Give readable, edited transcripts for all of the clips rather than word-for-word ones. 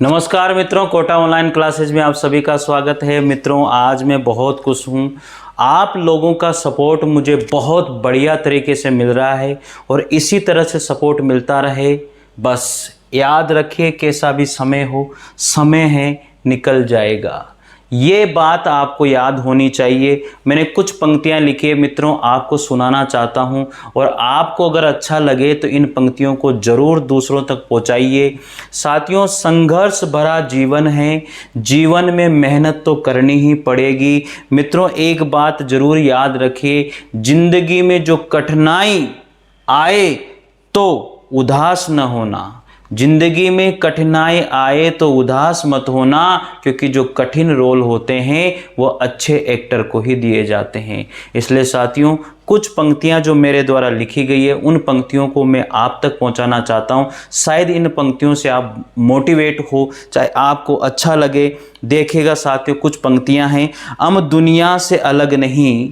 नमस्कार मित्रों, Kota online classes में आप सभी का स्वागत है। मित्रों, आज मैं बहुत खुश हूँ। आप लोगों का सपोर्ट मुझे बहुत बढ़िया तरीके से मिल रहा है और इसी तरह से सपोर्ट मिलता रहे। बस याद रखिए, कैसा भी समय हो, समय है निकल जाएगा। ये बात आपको याद होनी चाहिए। मैंने कुछ पंक्तियां लिखी है मित्रों, आपको सुनाना चाहता हूं और आपको अगर अच्छा लगे तो इन पंक्तियों को ज़रूर दूसरों तक पहुंचाइए। साथियों, संघर्ष भरा जीवन है, जीवन में मेहनत तो करनी ही पड़ेगी। मित्रों, एक बात ज़रूर याद रखिए, जिंदगी में जो कठिनाई आए तो उदास न होना। जिंदगी में कठिनाई आए तो उदास मत होना, क्योंकि जो कठिन रोल होते हैं वो अच्छे एक्टर को ही दिए जाते हैं। इसलिए साथियों, कुछ पंक्तियां जो मेरे द्वारा लिखी गई है उन पंक्तियों को मैं आप तक पहुंचाना चाहता हूं। शायद इन पंक्तियों से आप मोटिवेट हो, चाहे आपको अच्छा लगे। देखिएगा साथियों, कुछ पंक्तियां हैं। हम दुनिया से अलग नहीं,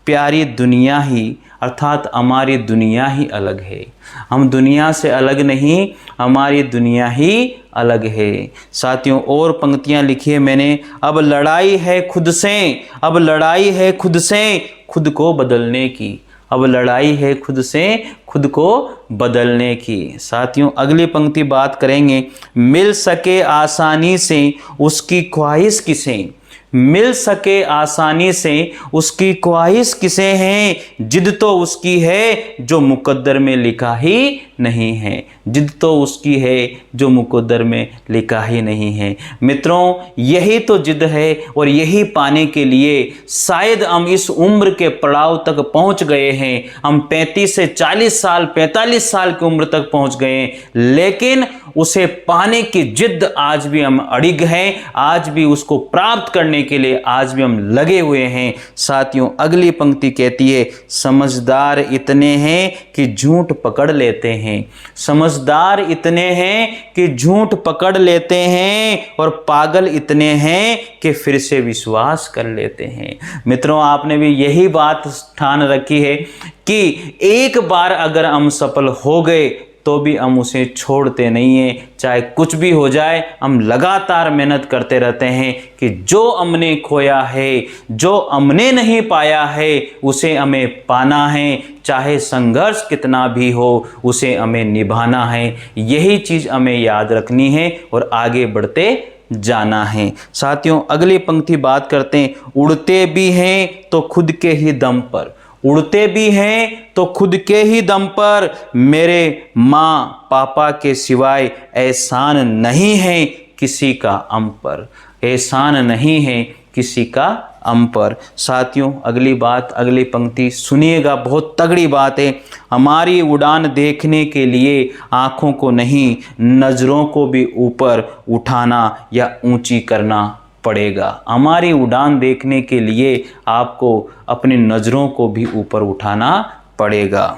प्यारी दुनिया ही, अर्थात हमारी दुनिया ही अलग है। हम दुनिया से अलग नहीं, हमारी दुनिया ही अलग है। साथियों, और पंक्तियां लिखी है मैंने। अब लड़ाई है खुद से, अब लड़ाई है खुद से, खुद को बदलने की। अब लड़ाई है खुद से, खुद को बदलने की। साथियों, अगली पंक्ति बात करेंगे। मिल सके आसानी से उसकी ख्वाहिश किसे, मिल सके आसानी से उसकी ख्वाहिश किसे है, जिद तो उसकी है जो मुकद्दर में लिखा ही नहीं है। जिद तो उसकी है जो मुकद्दर में लिखा ही नहीं है। मित्रों, यही तो जिद है और यही पाने के लिए शायद हम इस उम्र के पड़ाव तक पहुंच गए हैं। हम 35 से 40 साल, 45 साल की उम्र तक पहुंच गए हैं, लेकिन उसे पाने की जिद आज भी हम अड़िग हैं। आज भी उसको प्राप्त करने के लिए आज भी हम लगे हुए हैं। साथियों, अगली पंक्ति कहती है, समझदार इतने हैं कि झूठ पकड़ लेते हैं। समझदार इतने हैं कि झूठ पकड़ लेते हैं और पागल इतने हैं कि फिर से विश्वास कर लेते हैं। मित्रों, आपने भी यही बात ठान रखी है कि एक बार अगर हम सफल हो गए तो भी हम उसे छोड़ते नहीं हैं। चाहे कुछ भी हो जाए, हम लगातार मेहनत करते रहते हैं कि जो हमने खोया है, जो हमने नहीं पाया है, उसे हमें पाना है। चाहे संघर्ष कितना भी हो, उसे हमें निभाना है। यही चीज़ हमें याद रखनी है और आगे बढ़ते जाना है। साथियों, अगली पंक्ति बात करते हैं। उड़ते भी हैं तो खुद के ही दम पर, उड़ते भी हैं तो खुद के ही दम पर, मेरे माँ पापा के सिवाय एहसान नहीं है किसी का हम पर, एहसान नहीं है किसी का हम पर। साथियों, अगली बात, अगली पंक्ति सुनिएगा, बहुत तगड़ी बात है। हमारी उड़ान देखने के लिए आँखों को नहीं, नज़रों को भी ऊपर उठाना या ऊंची करना पड़ेगा। हमारी उड़ान देखने के लिए आपको अपनी नज़रों को भी ऊपर उठाना पड़ेगा।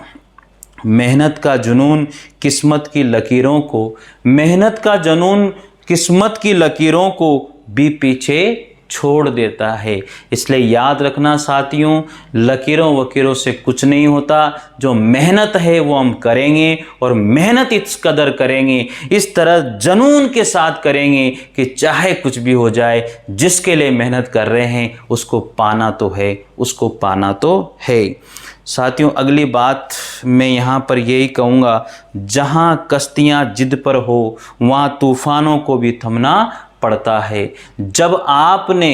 मेहनत का जुनून किस्मत की लकीरों को, मेहनत का जुनून किस्मत की लकीरों को भी पीछे छोड़ देता है। इसलिए याद रखना साथियों, लकीरों वकीरों से कुछ नहीं होता। जो मेहनत है वो हम करेंगे और मेहनत इस कदर करेंगे, इस तरह जुनून के साथ करेंगे कि चाहे कुछ भी हो जाए, जिसके लिए मेहनत कर रहे हैं उसको पाना तो है, उसको पाना तो है। साथियों, अगली बात मैं यहाँ पर यही कहूँगा, जहाँ कश्तियाँ जिद पर हो वहाँ तूफानों को भी थमना पड़ता है। जब आपने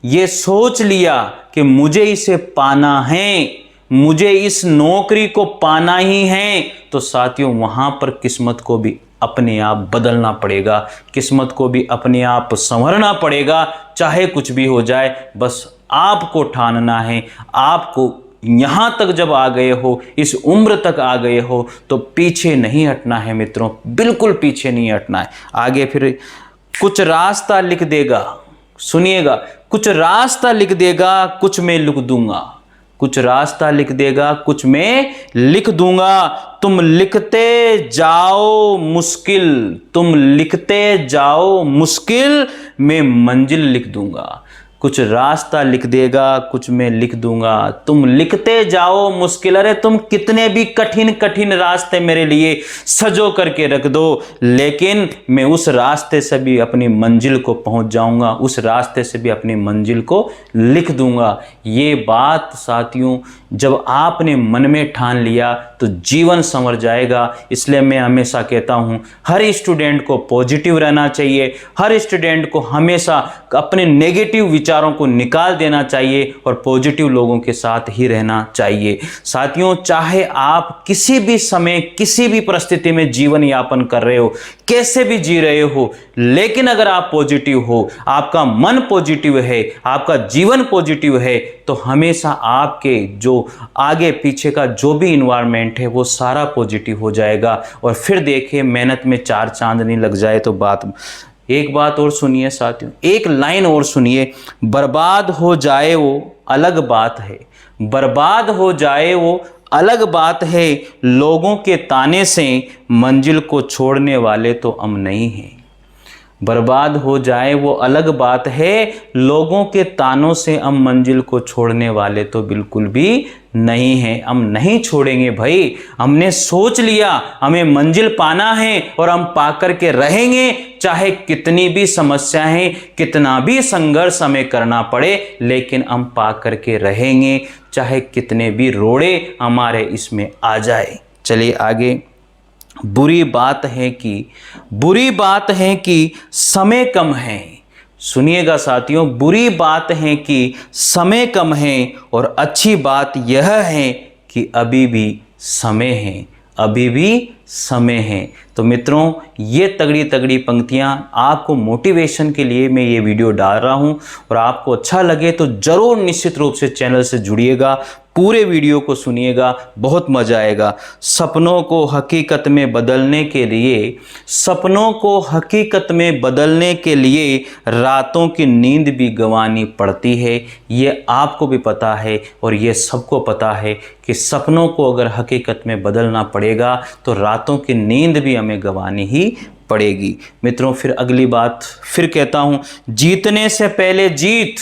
ये सोच लिया कि मुझे इसे पाना है, मुझे इस नौकरी को पाना ही है, तो साथियों वहाँ पर किस्मत को भी अपने आप बदलना पड़ेगा, किस्मत को भी अपने आप संवरना पड़ेगा। चाहे कुछ भी हो जाए, बस आपको ठानना है। आपको यहाँ तक जब आ गए हो, इस उम्र तक आ गए हो, तो पीछे नहीं हटना है मित्रों, बिल्कुल पीछे नहीं हटना है। आगे फिर कुछ रास्ता लिख देगा, सुनिएगा, कुछ रास्ता लिख देगा, कुछ मैं लिख दूंगा, कुछ रास्ता लिख देगा, कुछ मैं लिख दूंगा। तुम लिखते जाओ मुश्किल, तुम लिखते जाओ मुश्किल, मैं मंजिल लिख दूंगा। कुछ रास्ता लिख देगा, कुछ मैं लिख दूंगा, तुम लिखते जाओ मुश्किल। अरे तुम कितने भी कठिन कठिन रास्ते मेरे लिए सजो करके रख दो, लेकिन मैं उस रास्ते से भी अपनी मंजिल को पहुंच जाऊंगा, उस रास्ते से भी अपनी मंजिल को लिख दूंगा। ये बात साथियों जब आपने मन में ठान लिया तो जीवन संवर जाएगा। इसलिए मैं हमेशा कहता हूं हर स्टूडेंट को पॉजिटिव रहना चाहिए, हर स्टूडेंट को हमेशा अपने नेगेटिव विचारों को निकाल देना चाहिए और पॉजिटिव लोगों के साथ ही रहना चाहिए। साथियों, चाहे आप किसी भी समय किसी भी परिस्थिति में जीवन यापन कर रहे हो, कैसे भी जी रहे हो, लेकिन अगर आप पॉजिटिव हो, आपका मन पॉजिटिव है, आपका जीवन पॉजिटिव है, तो हमेशा आपके जो आगे पीछे का जो भी इन्वायरमेंट है वो सारा पॉजिटिव हो जाएगा। और फिर देखिए मेहनत में चार चांद नहीं लग जाए तो बात। एक बात और सुनिए साथियों, एक लाइन और सुनिए, बर्बाद हो जाए वो अलग बात है, बर्बाद हो जाए वो अलग बात है, लोगों के ताने से मंजिल को छोड़ने वाले तो हम नहीं हैं। बर्बाद हो जाए वो अलग बात है, लोगों के तानों से हम मंजिल को छोड़ने वाले तो बिल्कुल भी नहीं हैं। हम नहीं छोड़ेंगे भाई, हमने सोच लिया हमें मंजिल पाना है और हम पाकर के रहेंगे, चाहे कितनी भी समस्याएं, कितना भी संघर्ष हमें करना पड़े, लेकिन हम पाकर के रहेंगे, चाहे कितने भी रोड़े हमारे इसमें आ जाए। चलिए आगे। बुरी बात है कि समय कम है। सुनिएगा साथियों, बुरी बात है कि समय कम है और अच्छी बात यह है कि अभी भी समय है, अभी भी समय है। तो मित्रों, ये तगड़ी तगड़ी पंक्तियां आपको मोटिवेशन के लिए मैं ये वीडियो डाल रहा हूं, और आपको अच्छा लगे तो ज़रूर निश्चित रूप से चैनल से जुड़िएगा, पूरे वीडियो को सुनिएगा, बहुत मज़ा आएगा। सपनों को हकीकत में बदलने के लिए, सपनों को हकीकत में बदलने के लिए रातों की नींद भी गंवानी पड़ती है। ये आपको भी पता है और ये सबको पता है कि सपनों को अगर हकीकत में बदलना पड़ेगा तो रातों की नींद भी हमें गंवानी ही पड़ेगी। मित्रों, फिर अगली बात फिर कहता हूँ, जीतने से पहले जीत,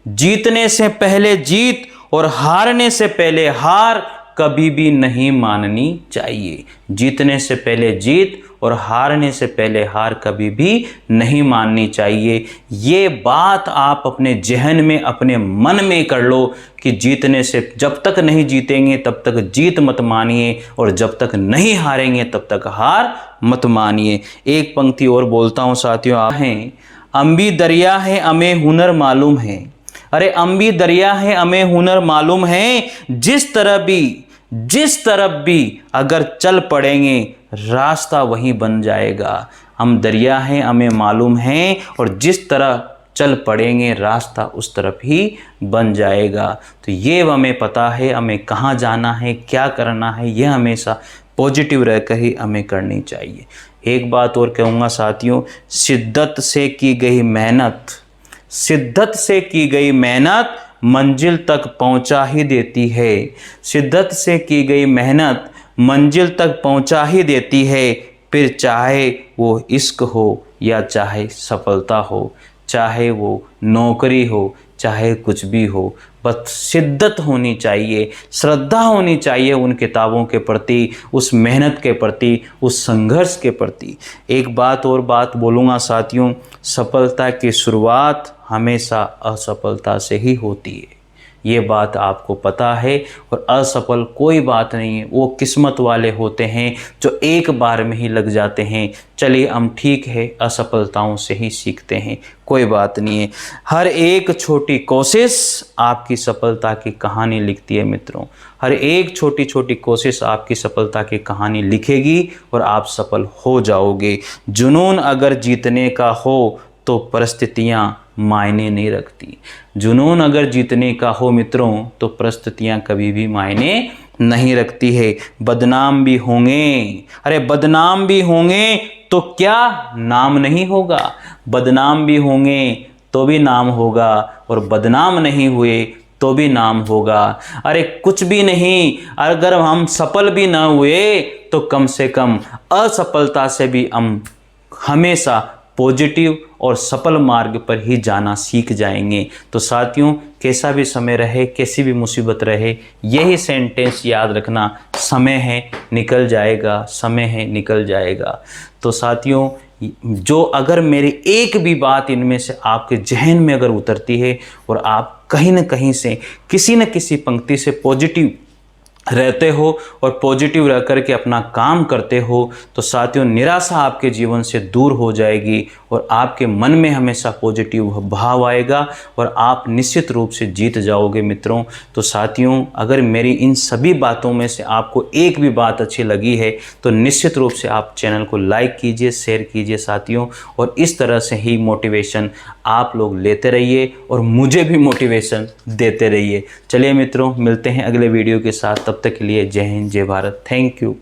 जीतने से पहले जीत और हारने से पहले हार कभी भी नहीं माननी चाहिए। जीतने से पहले जीत और हारने से पहले हार कभी भी नहीं माननी चाहिए। ये बात आप अपने जहन में, अपने मन में कर लो कि जीतने से, जब तक नहीं जीतेंगे तब तक जीत मत मानिए, और जब तक नहीं हारेंगे तब तक हार मत मानिए। एक पंक्ति और बोलता हूँ साथियों, आप हैं अम्बी दरिया है हमें हुनर मालूम है। अरे अम्बी दरिया है हमें हुनर मालूम है, जिस तरफ भी अगर चल पड़ेंगे रास्ता वहीं बन जाएगा। हम दरिया हैं हमें मालूम है, और जिस तरह चल पड़ेंगे रास्ता उस तरफ ही बन जाएगा। तो ये हमें पता है हमें कहाँ जाना है, क्या करना है, यह हमेशा पॉजिटिव रहकर ही हमें करनी चाहिए। एक बात और कहूँगा साथियों, शिद्दत से की गई मेहनत, शिद्दत से की गई मेहनत मंजिल तक पहुंचा ही देती है। शिद्दत से की गई मेहनत मंजिल तक पहुंचा ही देती है। फिर चाहे वो इश्क हो या चाहे सफलता हो, चाहे वो नौकरी हो, चाहे कुछ भी हो, बस शिद्दत होनी चाहिए, श्रद्धा होनी चाहिए उन किताबों के प्रति, उस मेहनत के प्रति, उस संघर्ष के प्रति। एक बात और बात बोलूँगा साथियों, सफलता की शुरुआत हमेशा असफलता से ही होती है। ये बात आपको पता है, और असफल कोई बात नहीं है, वो किस्मत वाले होते हैं जो एक बार में ही लग जाते हैं। चलिए हम ठीक है, असफलताओं से ही सीखते हैं, कोई बात नहीं है। हर एक छोटी कोशिश आपकी सफलता की कहानी लिखती है मित्रों, हर एक छोटी छोटी कोशिश आपकी सफलता की कहानी लिखेगी और आप सफल हो जाओगे। जुनून अगर जीतने का हो तो परिस्थितियाँ मायने नहीं रखती। जुनून अगर जीतने का हो मित्रों तो परिस्थितियाँ कभी भी मायने नहीं रखती है। बदनाम भी होंगे, अरे बदनाम भी होंगे तो क्या नाम नहीं होगा? बदनाम भी होंगे तो भी नाम होगा, और बदनाम नहीं हुए तो भी नाम होगा। अरे कुछ भी नहीं, अगर हम सफल भी ना हुए तो कम से कम असफलता से भी हम हमेशा पॉजिटिव और सफल मार्ग पर ही जाना सीख जाएंगे। तो साथियों, कैसा भी समय रहे, कैसी भी मुसीबत रहे, यही सेंटेंस याद रखना, समय है निकल जाएगा, समय है निकल जाएगा। तो साथियों, जो अगर मेरी एक भी बात इनमें से आपके जहन में अगर उतरती है और आप कहीं ना कहीं से किसी न किसी पंक्ति से पॉजिटिव रहते हो और पॉजिटिव रह कर के अपना काम करते हो, तो साथियों निराशा आपके जीवन से दूर हो जाएगी और आपके मन में हमेशा पॉजिटिव भाव आएगा और आप निश्चित रूप से जीत जाओगे मित्रों। तो साथियों, अगर मेरी इन सभी बातों में से आपको एक भी बात अच्छी लगी है तो निश्चित रूप से आप चैनल को लाइक कीजिए, शेयर कीजिए साथियों, और इस तरह से ही मोटिवेशन आप लोग लेते रहिए और मुझे भी मोटिवेशन देते रहिए। चलिए मित्रों, मिलते हैं अगले वीडियो के साथ, तब तक के लिए जय हिंद, जय भारत, थैंक यू।